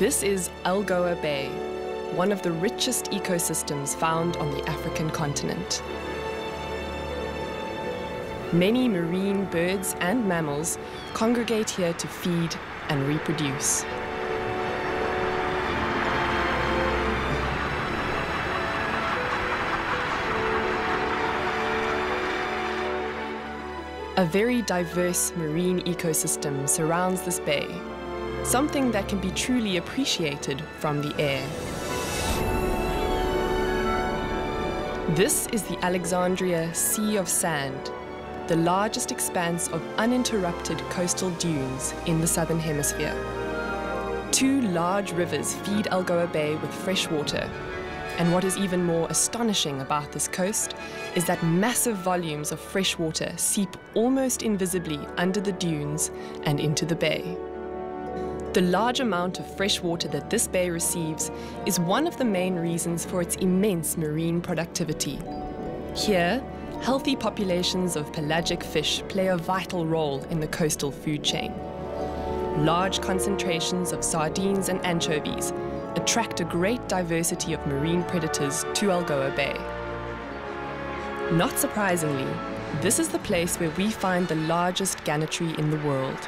This is Algoa Bay, one of the richest ecosystems found on the African continent. Many marine birds and mammals congregate here to feed and reproduce. A very diverse marine ecosystem surrounds this bay, something that can be truly appreciated from the air. This is the Alexandria Sea of Sand, the largest expanse of uninterrupted coastal dunes in the southern hemisphere. Two large rivers feed Algoa Bay with fresh water, and what is even more astonishing about this coast is that massive volumes of fresh water seep almost invisibly under the dunes and into the bay. The large amount of fresh water that this bay receives is one of the main reasons for its immense marine productivity. Here, healthy populations of pelagic fish play a vital role in the coastal food chain. Large concentrations of sardines and anchovies attract a great diversity of marine predators to Algoa Bay. Not surprisingly, this is the place where we find the largest gannetry in the world,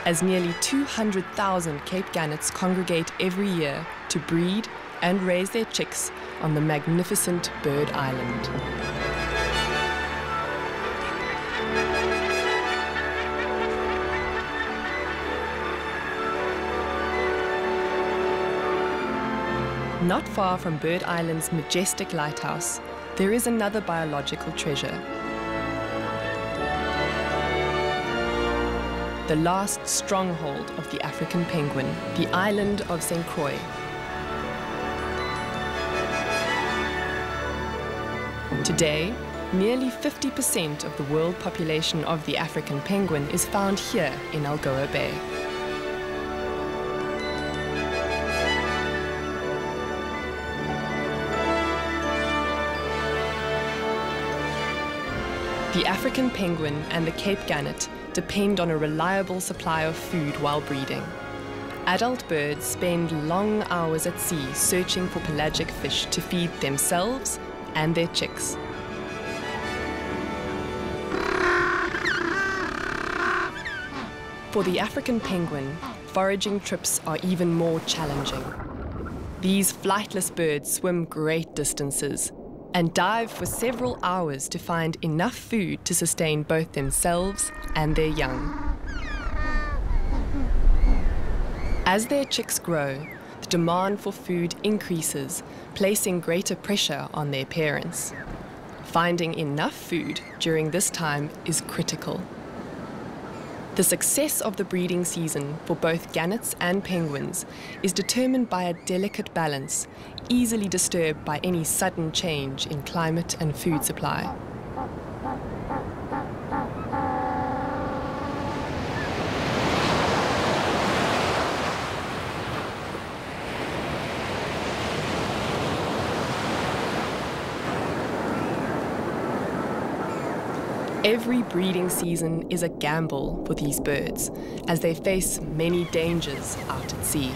as nearly 200,000 Cape gannets congregate every year to breed and raise their chicks on the magnificent bird island. Not far from Bird Island's majestic lighthouse, there is another biological treasure. The last stronghold of the African penguin, the island of St. Croix. Today, nearly 50% of the world population of the African penguin is found here in Algoa Bay. The African penguin and the Cape gannet depend on a reliable supply of food while breeding. Adult birds spend long hours at sea searching for pelagic fish to feed themselves and their chicks. For the African penguin, foraging trips are even more challenging. These flightless birds swim great distances and dive for several hours to find enough food to sustain both themselves and their young. As their chicks grow, the demand for food increases, placing greater pressure on their parents. Finding enough food during this time is critical. The success of the breeding season for both gannets and penguins is determined by a delicate balance, easily disturbed by any sudden change in climate and food supply. Every breeding season is a gamble for these birds, as they face many dangers out at sea.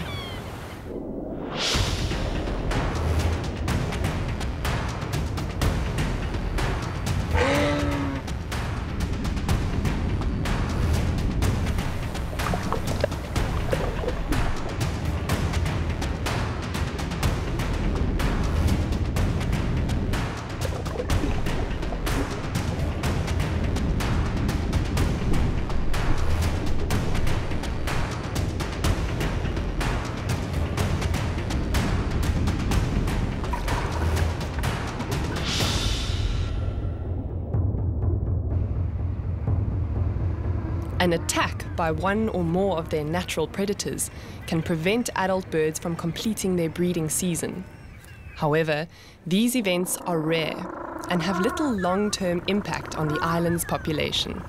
An attack by one or more of their natural predators can prevent adult birds from completing their breeding season. However, these events are rare and have little long-term impact on the island's population.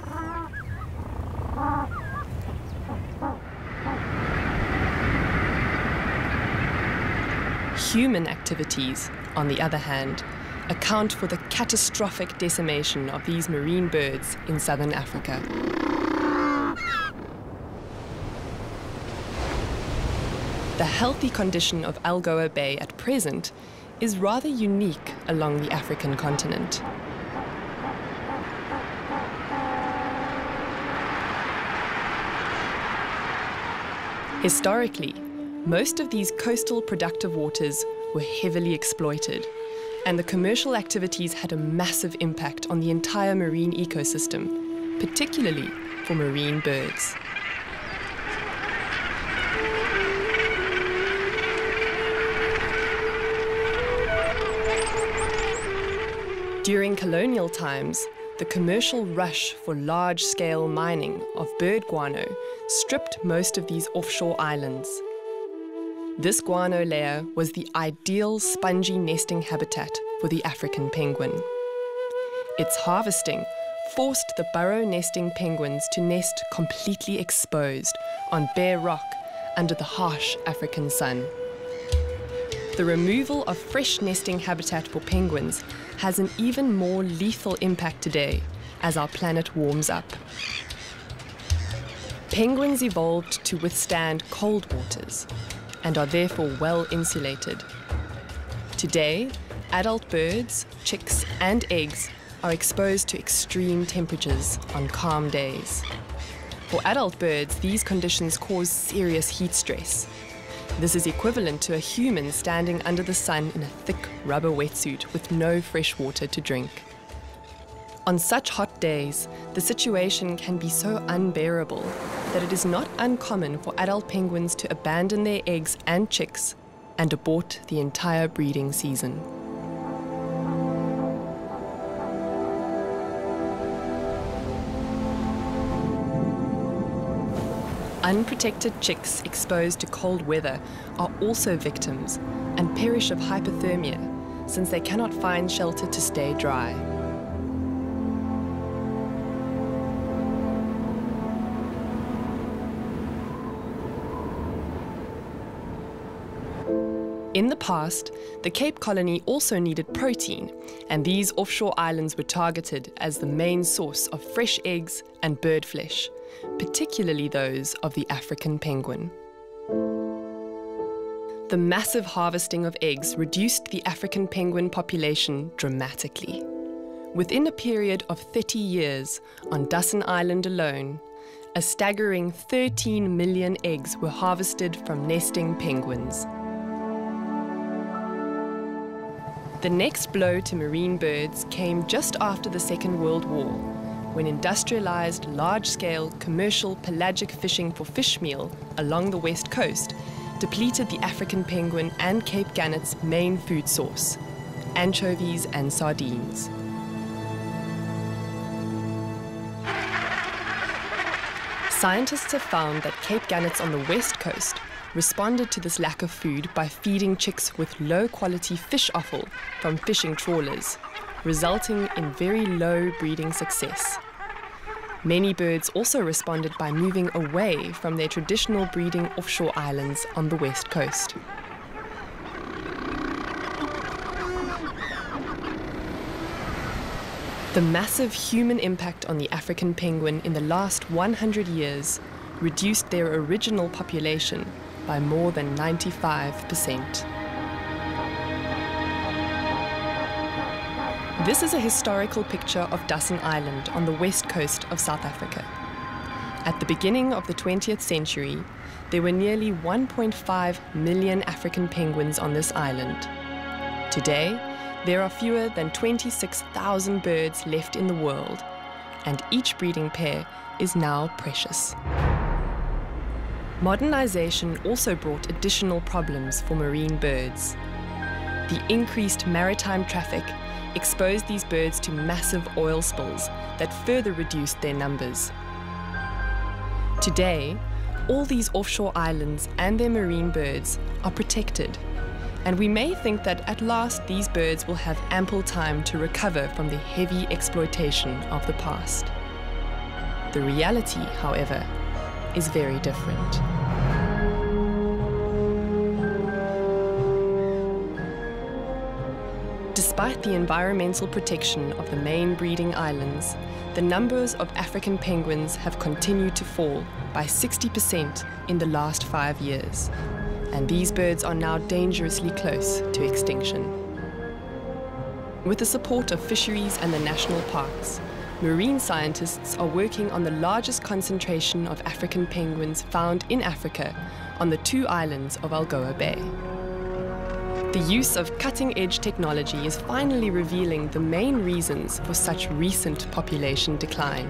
Human activities, on the other hand, account for the catastrophic decimation of these marine birds in southern Africa. The healthy condition of Algoa Bay at present is rather unique along the African continent. Historically, most of these coastal productive waters were heavily exploited, and the commercial activities had a massive impact on the entire marine ecosystem, particularly for marine birds. During colonial times, the commercial rush for large-scale mining of bird guano stripped most of these offshore islands. This guano layer was the ideal spongy nesting habitat for the African penguin. Its harvesting forced the burrow-nesting penguins to nest completely exposed on bare rock under the harsh African sun. The removal of fresh nesting habitat for penguins has an even more lethal impact today as our planet warms up. Penguins evolved to withstand cold waters and are therefore well insulated. Today, adult birds, chicks, and eggs are exposed to extreme temperatures on calm days. For adult birds, these conditions cause serious heat stress. This is equivalent to a human standing under the sun in a thick rubber wetsuit with no fresh water to drink. On such hot days, the situation can be so unbearable that it is not uncommon for adult penguins to abandon their eggs and chicks and abort the entire breeding season. Unprotected chicks exposed to cold weather are also victims and perish of hypothermia since they cannot find shelter to stay dry. In the past, the Cape Colony also needed protein, and these offshore islands were targeted as the main source of fresh eggs and bird flesh, particularly those of the African penguin. The massive harvesting of eggs reduced the African penguin population dramatically. Within a period of 30 years, on Dusson Island alone, a staggering 13 million eggs were harvested from nesting penguins. The next blow to marine birds came just after the Second World War, when industrialized, large-scale, commercial pelagic fishing for fish meal along the west coast depleted the African penguin and Cape gannet's main food source, anchovies and sardines. Scientists have found that Cape gannets on the west coast responded to this lack of food by feeding chicks with low-quality fish offal from fishing trawlers, resulting in very low breeding success. Many birds also responded by moving away from their traditional breeding offshore islands on the west coast. The massive human impact on the African penguin in the last 100 years reduced their original population by more than 95%. This is a historical picture of Dusson Island on the west coast of South Africa. At the beginning of the 20th century, there were nearly 1.5 million African penguins on this island. Today, there are fewer than 26,000 birds left in the world, and each breeding pair is now precious. Modernization also brought additional problems for marine birds. The increased maritime traffic exposed these birds to massive oil spills that further reduced their numbers. Today, all these offshore islands and their marine birds are protected, and we may think that at last these birds will have ample time to recover from the heavy exploitation of the past. The reality, however, is very different. Despite the environmental protection of the main breeding islands, the numbers of African penguins have continued to fall by 60% in the last 5 years, and these birds are now dangerously close to extinction. With the support of fisheries and the national parks, marine scientists are working on the largest concentration of African penguins found in Africa on the 2 islands of Algoa Bay. The use of cutting-edge technology is finally revealing the main reasons for such recent population decline.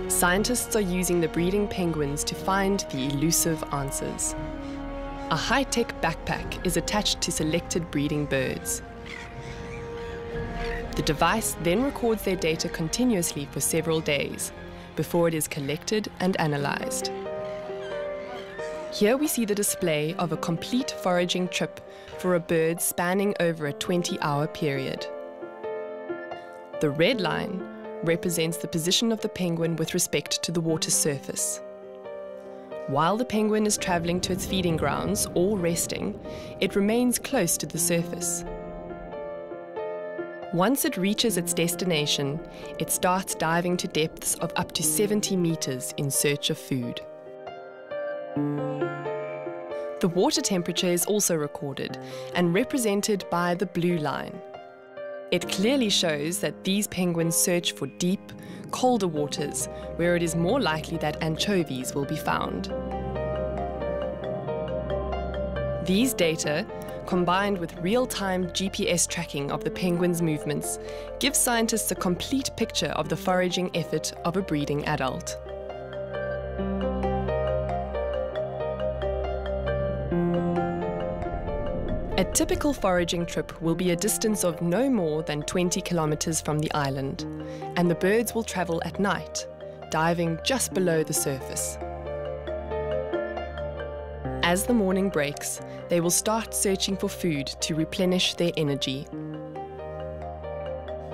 Scientists are using the breeding penguins to find the elusive answers. A high-tech backpack is attached to selected breeding birds. The device then records their data continuously for several days before it is collected and analysed. Here we see the display of a complete foraging trip for a bird spanning over a 20-hour period. The red line represents the position of the penguin with respect to the water surface. While the penguin is travelling to its feeding grounds or resting, it remains close to the surface. Once it reaches its destination, it starts diving to depths of up to 70 meters in search of food. The water temperature is also recorded and represented by the blue line. It clearly shows that these penguins search for deep, colder waters where it is more likely that anchovies will be found. These data, combined with real-time GPS tracking of the penguins' movements, give scientists a complete picture of the foraging effort of a breeding adult. A typical foraging trip will be a distance of no more than 20 kilometers from the island, and the birds will travel at night, diving just below the surface. As the morning breaks, they will start searching for food to replenish their energy.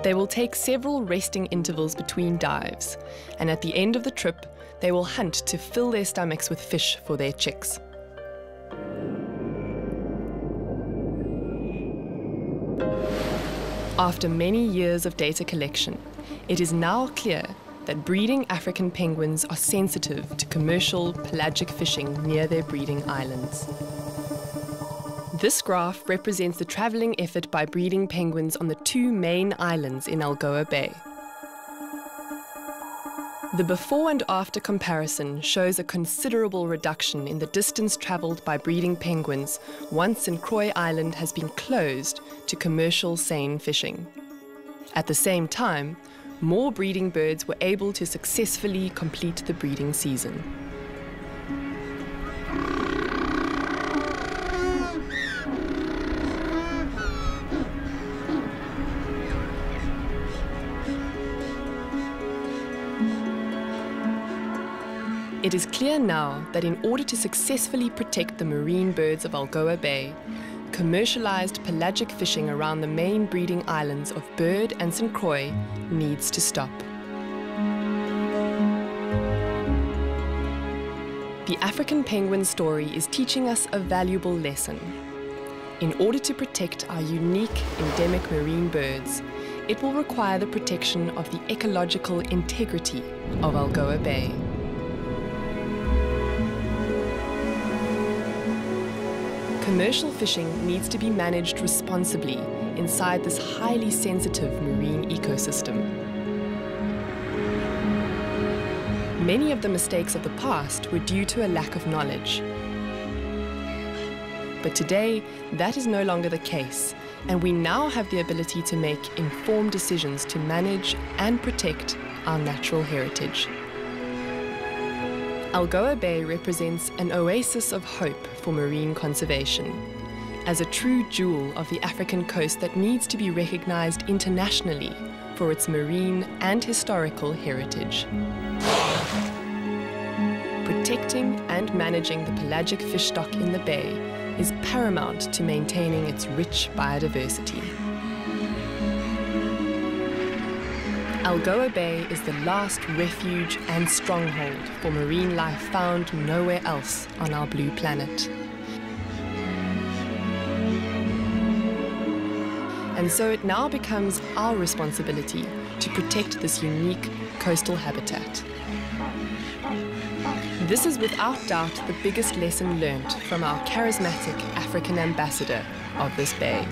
They will take several resting intervals between dives, and at the end of the trip, they will hunt to fill their stomachs with fish for their chicks. After many years of data collection, it is now clear that breeding African penguins are sensitive to commercial pelagic fishing near their breeding islands. This graph represents the travelling effort by breeding penguins on the 2 main islands in Algoa Bay. The before and after comparison shows a considerable reduction in the distance travelled by breeding penguins once St. Croix Island has been closed to commercial seine fishing. At the same time, more breeding birds were able to successfully complete the breeding season. It is clear now that in order to successfully protect the marine birds of Algoa Bay, commercialized pelagic fishing around the main breeding islands of Bird and St. Croix needs to stop. The African penguin story is teaching us a valuable lesson. In order to protect our unique endemic marine birds, it will require the protection of the ecological integrity of Algoa Bay. Commercial fishing needs to be managed responsibly inside this highly sensitive marine ecosystem. Many of the mistakes of the past were due to a lack of knowledge. But today, that is no longer the case, and we now have the ability to make informed decisions to manage and protect our natural heritage. Algoa Bay represents an oasis of hope for marine conservation, as a true jewel of the African coast that needs to be recognized internationally for its marine and historical heritage. Protecting and managing the pelagic fish stock in the bay is paramount to maintaining its rich biodiversity. Algoa Bay is the last refuge and stronghold for marine life found nowhere else on our blue planet. And so it now becomes our responsibility to protect this unique coastal habitat. This is without doubt the biggest lesson learnt from our charismatic African ambassador of this bay.